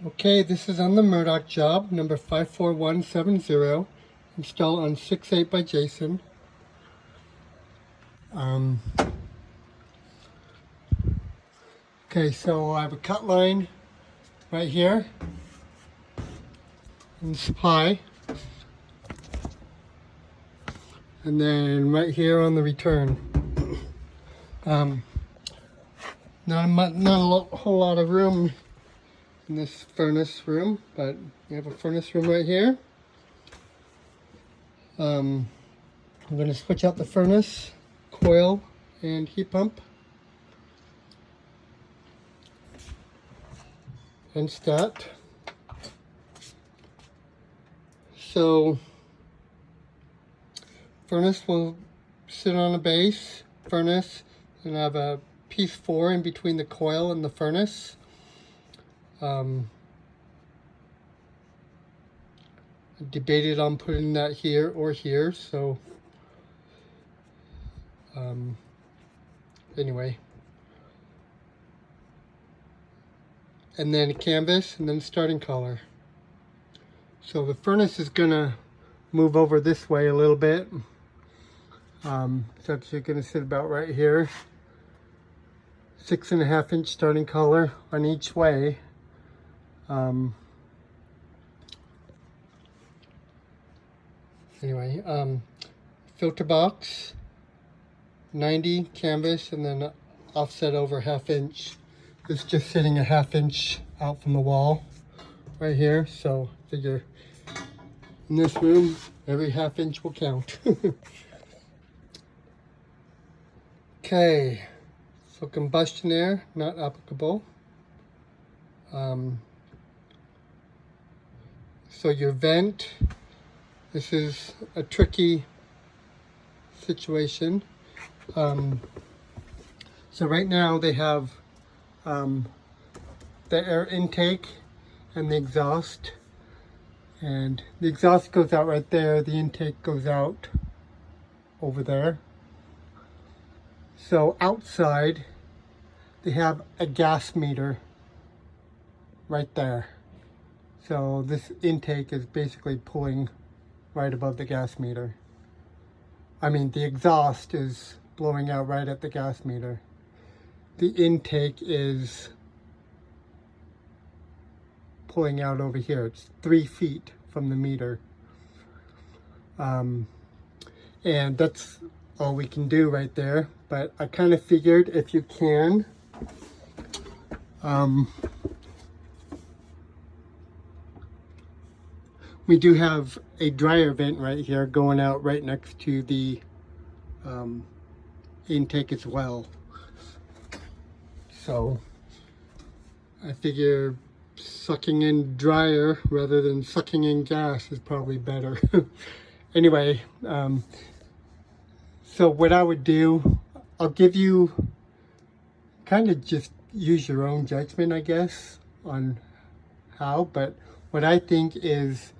Okay, this is on the Murdock job, number 54170, installed on 6/8 by Jason. Okay, so I have a cut line right here in the supply, and then right here on the return. Not a whole lot of room in this furnace room, but we have a furnace room right here. I'm going to switch out the furnace, coil, and heat pump, and start. So furnace will sit on a base furnace, and I have a piece 4 in between the coil and the furnace. I debated on putting that here or here, so anyway. And then canvas, and then starting color. So the furnace is gonna move over this way a little bit. So it's gonna sit about right here. 6.5 inch starting color on each way. Filter box, 90 canvas, and then offset over 1/2 inch. It's just sitting a 1/2 inch out from the wall right here. So figure in this room, every 1/2 inch will count. Okay, so combustion air, not applicable. So your vent, this is a tricky situation. So right now they have the air intake and the exhaust. And the exhaust goes out right there, the intake goes out over there. So outside, they have a gas meter right there. So this intake is basically pulling right above the gas meter. I mean, the exhaust is blowing out right at the gas meter. The intake is pulling out over here. It's 3 feet from the meter. And that's all we can do right there. But I kind of figured if you can, we do have a dryer vent right here going out right next to the intake as well. So I figure sucking in dryer rather than sucking in gas is probably better. Anyway, so what I would do, I'll give you kind of just use your own judgment, I guess, on how, but what I think is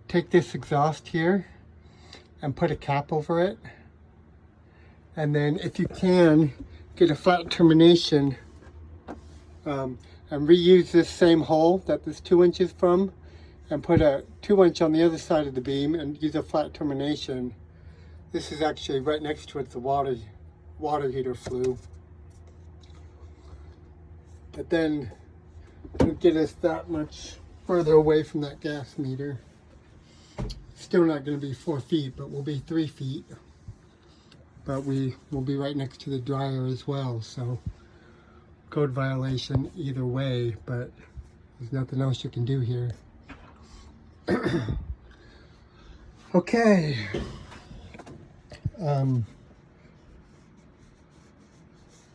take this exhaust here and put a cap over it. And then if you can, get a flat termination and reuse this same hole that this 2 inches from, and put a 2 inch on the other side of the beam and use a flat termination. This is actually right next to it, the water heater flue. But then it'll get us that much further away from that gas meter. Still not going to be 4 feet, but we'll be 3 feet. But we will be right next to the dryer as well, so code violation either way, but there's nothing else you can do here. Okay.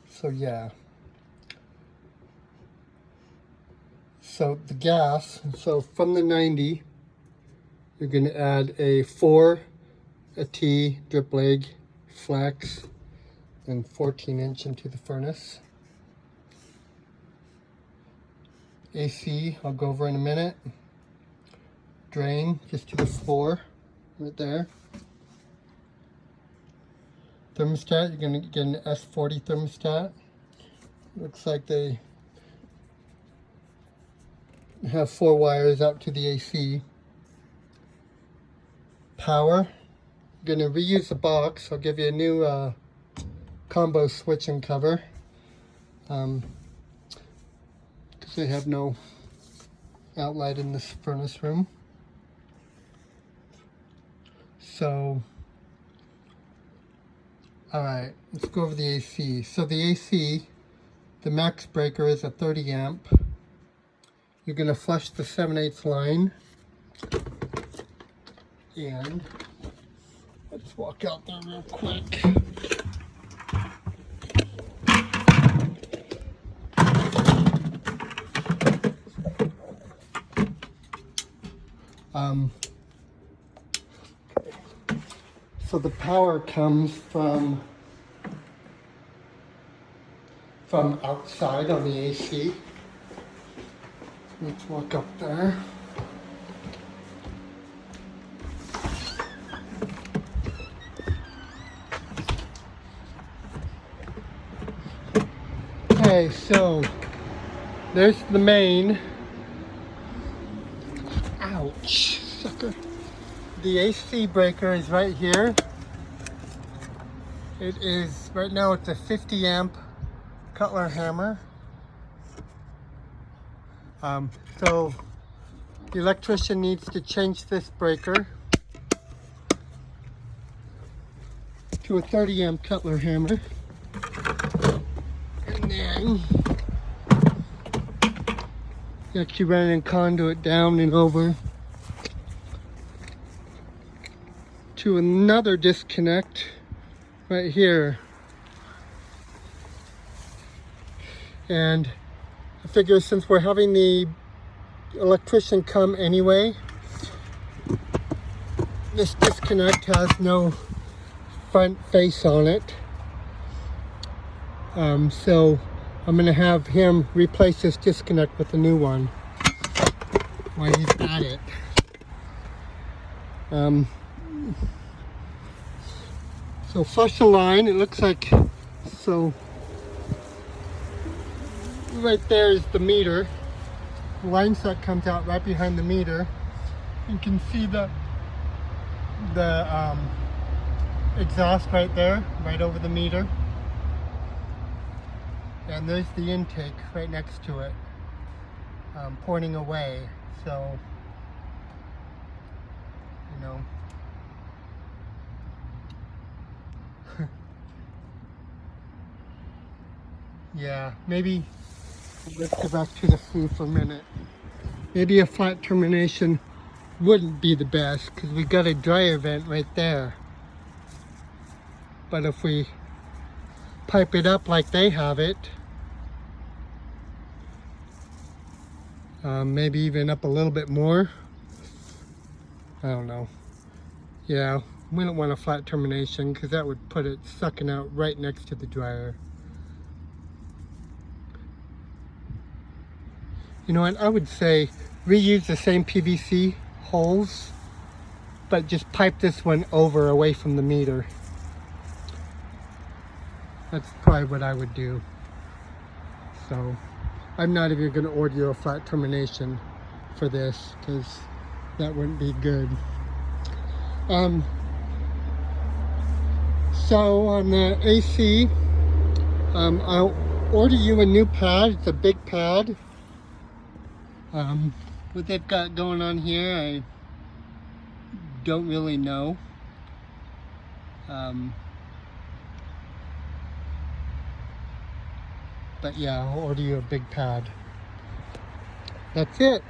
So yeah. So the gas, so from the 90, you're going to add a 4, a T drip leg, flex, and 14 inch into the furnace. AC, I'll go over in a minute. Drain just to the floor, right there. Thermostat, you're going to get an S40 thermostat. Looks like they have 4 wires out to the AC. Power. I'm going to reuse the box. I'll give you a new combo switch and cover. Because I have no outlet in this furnace room. So, alright, let's go over the AC. So the AC, the max breaker is a 30 amp. You're going to flush the 7/8 line. And let's walk out there real quick. So the power comes from outside on the AC. Let's walk up there. Okay, so there's the main. Ouch, sucker. The AC breaker is right here. It is, right now it's a 50 amp Cutler hammer. So the electrician needs to change this breaker to a 30 amp Cutler hammer. And then you actually run a conduit down and over to another disconnect right here. And I figure since we're having the electrician come anyway, this disconnect has no front face on it. So I'm going to have him replace this disconnect with a new one while he's at it. So flush the line, it looks like, so right there is the meter. The line set comes out right behind the meter. You can see the exhaust right there, right over the meter. And there's the intake right next to it, pointing away. So, you know. Yeah, maybe, let's go back to the food for a minute. Maybe a flat termination wouldn't be the best because we got a dryer vent right there. But if we pipe it up like they have it, maybe even up a little bit more. I don't know. Yeah, we don't want a flat termination because that would put it sucking out right next to the dryer. You know what, I would say reuse the same PVC holes, but just pipe this one over away from the meter. That's probably what I would do. So I'm not even going to order you a flat termination for this because that wouldn't be good. So on the AC, I'll order you a new pad. It's a big pad. What they've got going on here, I don't really know. But yeah, I'll order you a big pad. That's it.